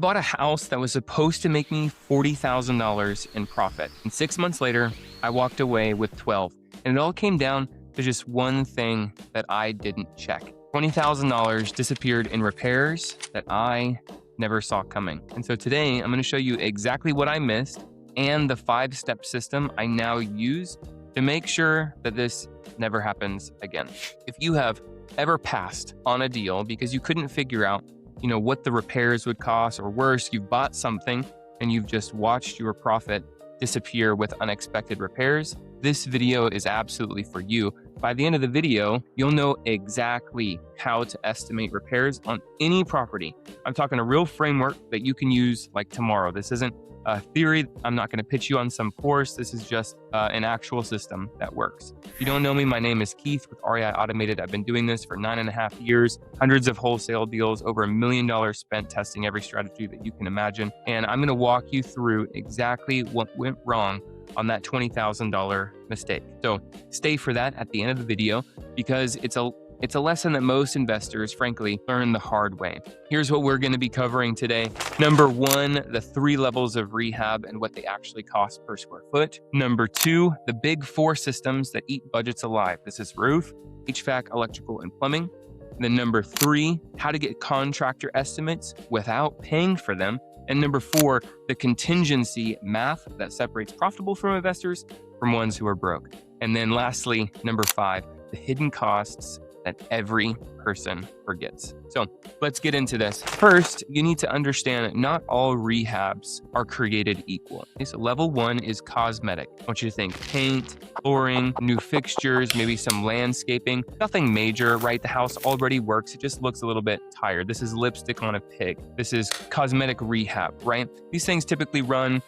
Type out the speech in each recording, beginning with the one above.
bought a house that was supposed to make me $40,000 in profit. And 6 months later, I walked away with 12. And it all came down to just one thing that I didn't check. $20,000 disappeared in repairs that I never saw coming. And so today I'm going to show you exactly what I missed and the 5-step system I now use to make sure that this never happens again. If you have ever passed on a deal because you couldn't figure out, what the repairs would cost, or worse, you've bought something and you've just watched your profit disappear with unexpected repairs, this video is absolutely for you. By the end of the video, you'll know exactly how to estimate repairs on any property. I'm talking a real framework that you can use like tomorrow. This isn't a theory. I'm not going to pitch you on some course. This is just an actual system that works. If you don't know me, my name is Keith with REI Automated. I've been doing this for 9.5 years, hundreds of wholesale deals, over $1 million spent testing every strategy that you can imagine. And I'm going to walk you through exactly what went wrong on that $20,000 mistake. So stay for that at the end of the video, because it's a lesson that most investors, frankly, learn the hard way. Here's what we're going to be covering today. Number 1, the 3 levels of rehab and what they actually cost per square foot. Number 2, the big 4 systems that eat budgets alive. This is roof, HVAC, electrical, and plumbing. And then number 3, how to get contractor estimates without paying for them. And number 4, the contingency math that separates profitable from investors from ones who are broke. And then lastly, number 5, the hidden costs that every person forgets. So let's get into this. First, you need to understand not all rehabs are created equal. Okay, so level 1 is cosmetic. I want you to think paint, flooring, new fixtures, maybe some landscaping, nothing major, right? The house already works. It just looks a little bit tired. This is lipstick on a pig. This is cosmetic rehab, right? These things typically run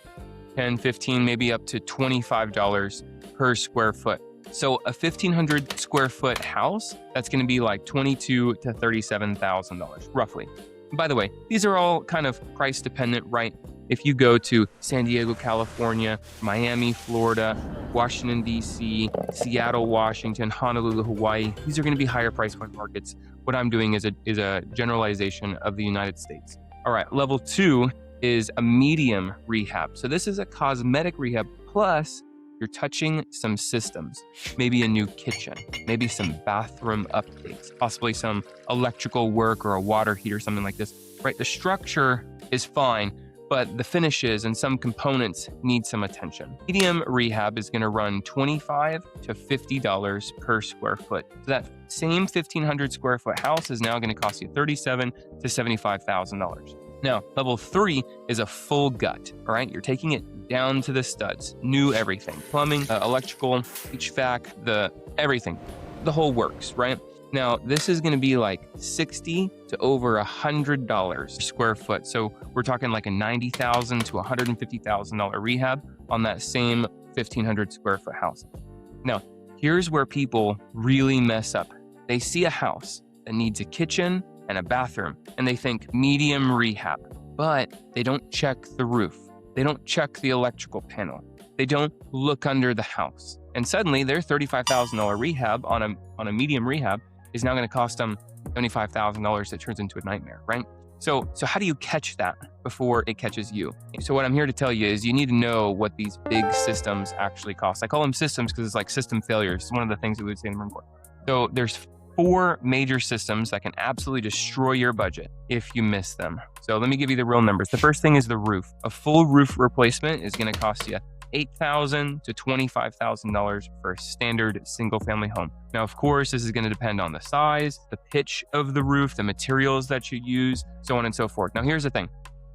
$10, $15, maybe up to $25 per square foot. So a 1,500 square foot house, that's going to be like $22,000 to $37,000, roughly. By the way, these are all kind of price dependent, right? If you go to San Diego, California, Miami, Florida, Washington, D.C., Seattle, Washington, Honolulu, Hawaii, these are going to be higher price point markets. What I'm doing is a generalization of the United States. All right, level 2 is a medium rehab. So this is a cosmetic rehab plus you're touching some systems, maybe a new kitchen, maybe some bathroom updates, possibly some electrical work or a water heater, something like this, right? The structure is fine, but the finishes and some components need some attention. Medium rehab is going to run $25 to $50 per square foot. So that same 1,500 square foot house is now going to cost you $37,000 to $75,000. Now, level 3 is a full gut, all right? You're taking it down to the studs, new everything, plumbing, electrical, HVAC, everything, the whole works, right? Now, this is gonna be like $60 to over $100 per square foot. So we're talking like a $90,000 to $150,000 rehab on that same 1,500 square foot house. Now, here's where people really mess up. They see a house that needs a kitchen and a bathroom, and they think medium rehab, but they don't check the roof. They don't check the electrical panel. They don't look under the house. And suddenly their $35,000 rehab on a medium rehab is now going to cost them $75,000 that turns into a nightmare, right? So how do you catch that before it catches you? So what I'm here to tell you is you need to know what these big systems actually cost. I call them systems because it's like system failures. It's one of the things that we would say in the Marine Corps. So there's 4 major systems that can absolutely destroy your budget if you miss them. So let me give you the real numbers. The first thing is the roof. A full roof replacement is going to cost you $8,000 to $25,000 for a standard single family home. Now, of course, this is going to depend on the size, the pitch of the roof, the materials that you use, so on and so forth. Now, here's the thing.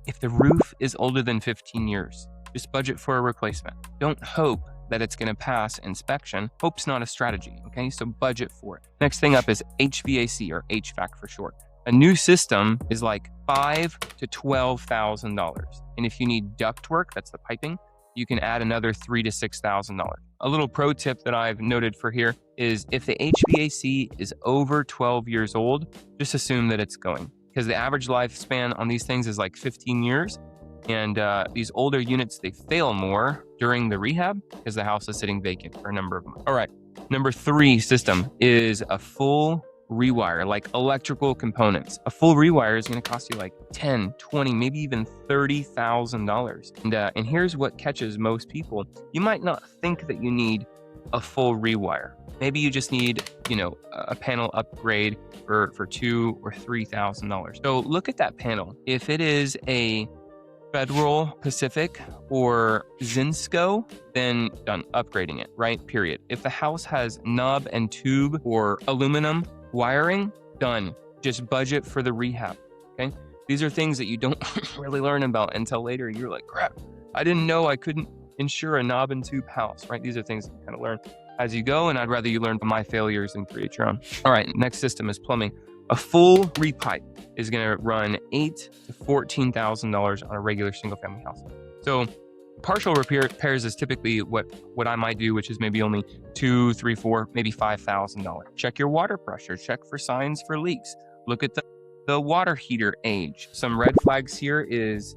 If the roof is older than 15 years, just budget for a replacement. Don't hope that it's going to pass inspection. Hope's not a strategy, okay? So budget for it. Next thing up is HVAC, or HVAC for short. A new system is like $5,000 to $12,000. And if you need ductwork, that's the piping, you can add another $3,000 to $6,000. A little pro tip that I've noted for here is if the HVAC is over 12 years old, just assume that it's going, because the average lifespan on these things is like 15 years. And these older units, they fail more during the rehab because the house is sitting vacant for a number of months. All right, number 3 system is a full rewire, like electrical components. A full rewire is going to cost you like $10, $20, maybe even $30,000. And here's what catches most people. You might not think that you need a full rewire. Maybe you just need, a panel upgrade for $2,000 or $3,000. So look at that panel. If it is a Federal, Pacific, or Zinsco, then done, upgrading it, right? Period. If the house has knob and tube or aluminum wiring, done. Just budget for the rehab, okay? These are things that you don't really learn about until later. You're like, crap, I didn't know I couldn't insure a knob and tube house, right? These are things that you kind of learn as you go, and I'd rather you learn from my failures than create your own. All right, next system is plumbing. A full repipe is going to run $8,000 to $14,000 on a regular single-family house. So partial repairs is typically what I might do, which is maybe only $2,000, $3,000, $4,000, maybe $5,000. Check your water pressure. Check for signs for leaks. Look at the water heater age. Some red flags here is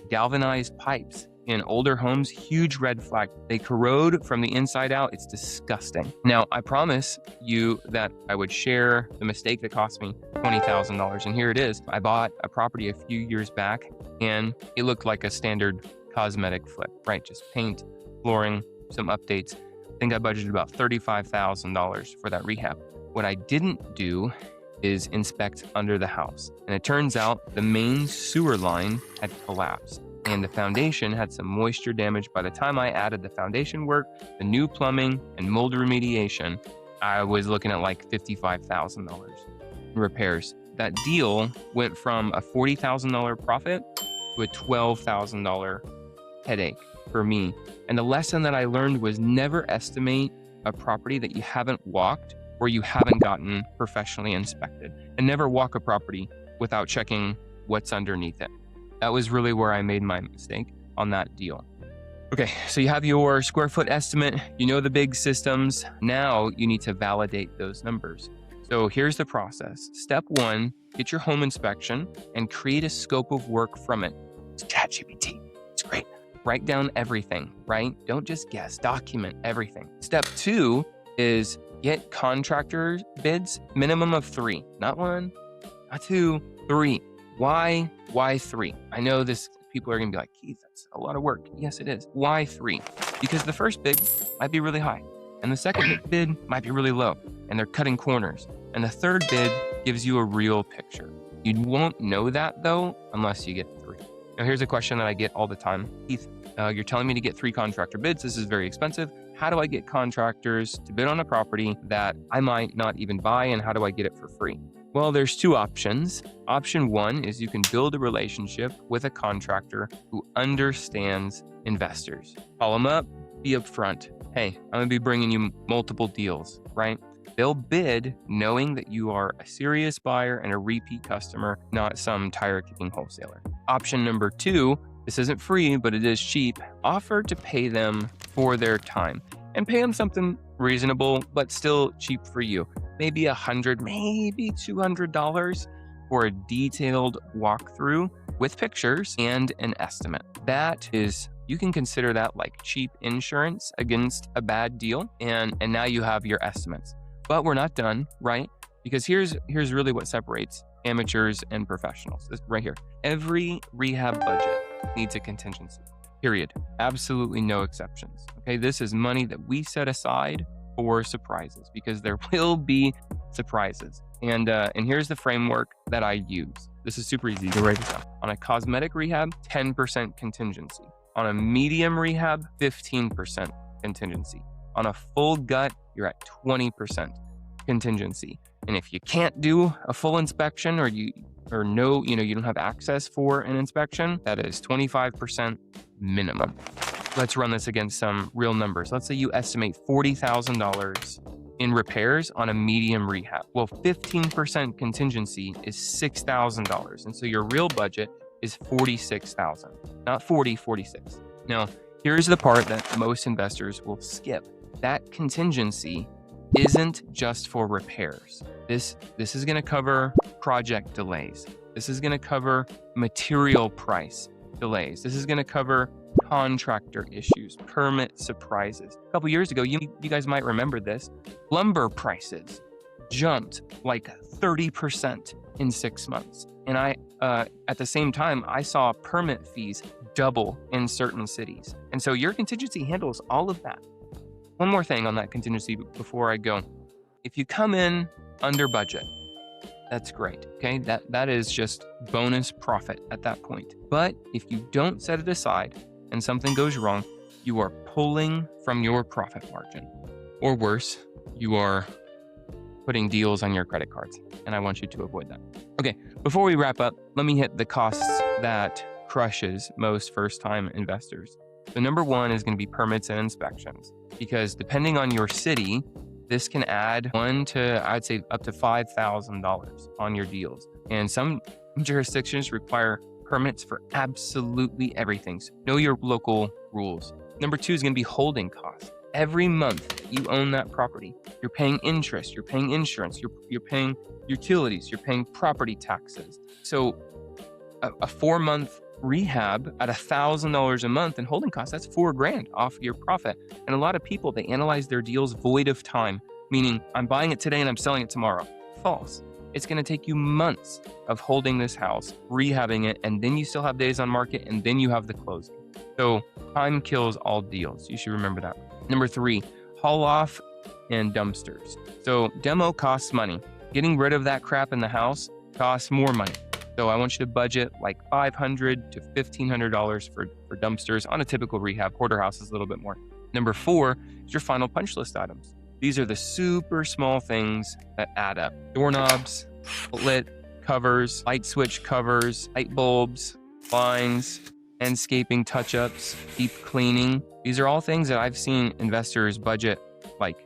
galvanized pipes. In older homes, huge red flag. They corrode from the inside out. It's disgusting. Now, I promise you that I would share the mistake that cost me $20,000. And here it is. I bought a property a few years back and it looked like a standard cosmetic flip, right? Just paint, flooring, some updates. I think I budgeted about $35,000 for that rehab. What I didn't do is inspect under the house. And it turns out the main sewer line had collapsed, and the foundation had some moisture damage. By the time I added the foundation work, the new plumbing, and mold remediation, I was looking at like $55,000 in repairs. That deal went from a $40,000 profit to a $12,000 headache for me. And the lesson that I learned was never estimate a property that you haven't walked or you haven't gotten professionally inspected, and never walk a property without checking what's underneath it. That was really where I made my mistake on that deal. Okay, so you have your square foot estimate, you know the big systems. Now you need to validate those numbers. So here's the process. Step 1, get your home inspection and create a scope of work from it. It's ChatGPT, it's great. Write down everything, right? Don't just guess, document everything. Step 2 is get contractor bids, minimum of 3, not 1, not 2, 3. Why 3? I know people are gonna be like, Keith, that's a lot of work. Yes, it is. Why 3? Because the first bid might be really high, and the second bid might be really low, and they're cutting corners. And the third bid gives you a real picture. You won't know that though, unless you get 3. Now here's a question that I get all the time. Keith, you're telling me to get 3 contractor bids. This is very expensive. How do I get contractors to bid on a property that I might not even buy, and how do I get it for free? Well, there's 2 options. Option 1 is you can build a relationship with a contractor who understands investors. Call them up, be upfront. Hey, I'm gonna be bringing you multiple deals, right? They'll bid knowing that you are a serious buyer and a repeat customer, not some tire kicking wholesaler. Option number 2, this isn't free, but it is cheap. Offer to pay them for their time and pay them something reasonable, but still cheap for you. Maybe $100, maybe $200 for a detailed walkthrough with pictures and an estimate. That is, you can consider that like cheap insurance against a bad deal. And now you have your estimates. But we're not done, right? Because here's really what separates amateurs and professionals. This right here. Every rehab budget needs a contingency, period. Absolutely no exceptions. Okay, this is money that we set aside for surprises, because there will be surprises. And here's the framework that I use. This is super easy to write this down. On a cosmetic rehab, 10% contingency. On a medium rehab, 15% contingency. On a full gut, you're at 20% contingency. And if you can't do a full inspection, or you don't have access for an inspection, that is 25% minimum. Let's run this against some real numbers. Let's say you estimate $40,000 in repairs on a medium rehab. Well, 15% contingency is $6,000. And so your real budget is $46,000, not 40, 46. Now, here's the part that most investors will skip. That contingency isn't just for repairs. This is gonna cover project delays. This is gonna cover material price delays. This is gonna cover contractor issues, permit surprises. A couple years ago, you guys might remember this, lumber prices jumped like 30% in 6 months. And at the same time, I saw permit fees double in certain cities. And so your contingency handles all of that. One more thing on that contingency before I go. If you come in under budget, that's great, okay? That is just bonus profit at that point. But if you don't set it aside and something goes wrong, you are pulling from your profit margin. Or worse, you are putting deals on your credit cards, and I want you to avoid that. Okay, before we wrap up, let me hit the costs that crushes most first-time investors. So number one is going to be permits and inspections, because depending on your city, this can add I'd say up to $5,000 on your deals. And some jurisdictions require permits for absolutely everything. So know your local rules. Number two is going to be holding costs. Every month you own that property, you're paying interest, you're paying insurance, you're paying utilities, you're paying property taxes. So a 4-month rehab at $1,000 a month in holding costs, that's $4,000 off your profit. And a lot of people, they analyze their deals void of time, meaning I'm buying it today and I'm selling it tomorrow. False. It's going to take you months of holding this house, rehabbing it, and then you still have days on market, and then you have the closing. So time kills all deals. You should remember that. Number three, haul off and dumpsters. So demo costs money. Getting rid of that crap in the house costs more money. So I want you to budget like $500 to $1,500 for dumpsters. On a typical rehab, hoarder house is a little bit more. Number four is your final punch list items. These are the super small things that add up. Doorknobs, outlet covers, light switch covers, light bulbs, blinds, landscaping touch-ups, deep cleaning. These are all things that I've seen investors budget like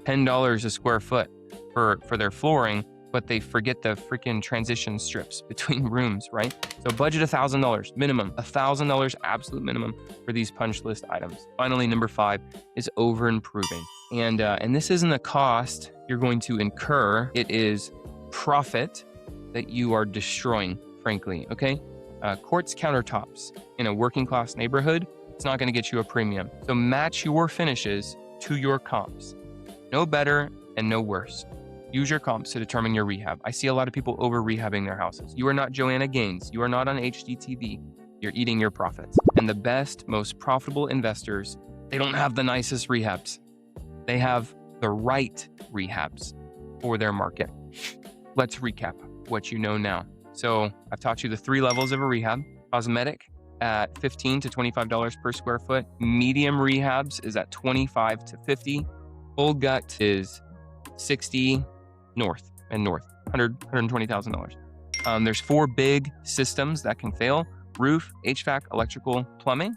$10 a square foot for their flooring, but they forget the freaking transition strips between rooms, right? So budget $1,000 minimum, $1,000 absolute minimum for these punch list items. Finally, number five is over improving. And this isn't a cost you're going to incur. It is profit that you are destroying, frankly, okay? Quartz countertops in a working class neighborhood, it's not gonna get you a premium. So match your finishes to your comps. No better and no worse. Use your comps to determine your rehab. I see a lot of people over rehabbing their houses. You are not Joanna Gaines. You are not on HGTV. You're eating your profits. And the best, most profitable investors, they don't have the nicest rehabs. They have the right rehabs for their market. Let's recap what you know now. So I've taught you the 3 levels of a rehab. Cosmetic at $15 to $25 per square foot. Medium rehabs is at $25 to $50. Full gut is $60 north, $120,000. There's 4 big systems that can fail: roof, HVAC, electrical, plumbing.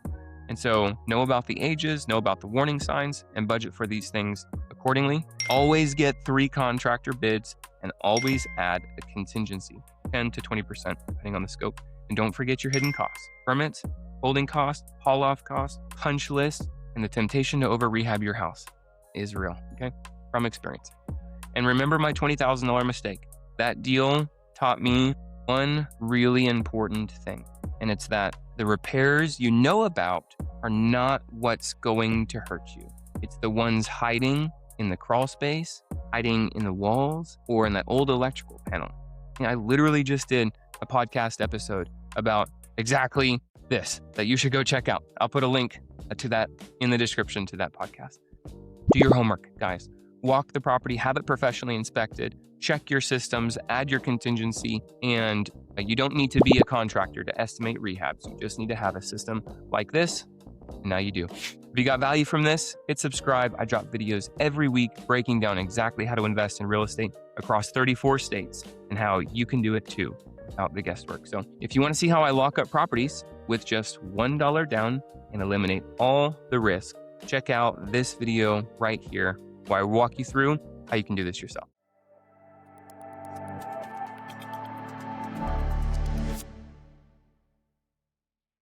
And so know about the ages, know about the warning signs, and budget for these things accordingly. Always get 3 contractor bids, and always add a contingency, 10 to 20%, depending on the scope. And don't forget your hidden costs: permits, holding costs, haul off costs, punch list, and the temptation to over rehab your house is real, okay? From experience. And remember my $20,000 mistake. That deal taught me one really important thing, and it's that the repairs you know about are not what's going to hurt you. It's the ones hiding in the crawl space, hiding in the walls, or in that old electrical panel. I literally just did a podcast episode about exactly this that you should go check out. I'll put a link to that in the description to that podcast. Do your homework, guys. Walk the property, have it professionally inspected, check your systems, add your contingency, and you don't need to be a contractor to estimate rehabs. You just need to have a system like this, and now you do. If you got value from this, hit subscribe. I drop videos every week breaking down exactly how to invest in real estate across 34 states and how you can do it too without the guesswork. So if you want to see how I lock up properties with just $1 down and eliminate all the risk, check out this video right here where I walk you through how you can do this yourself.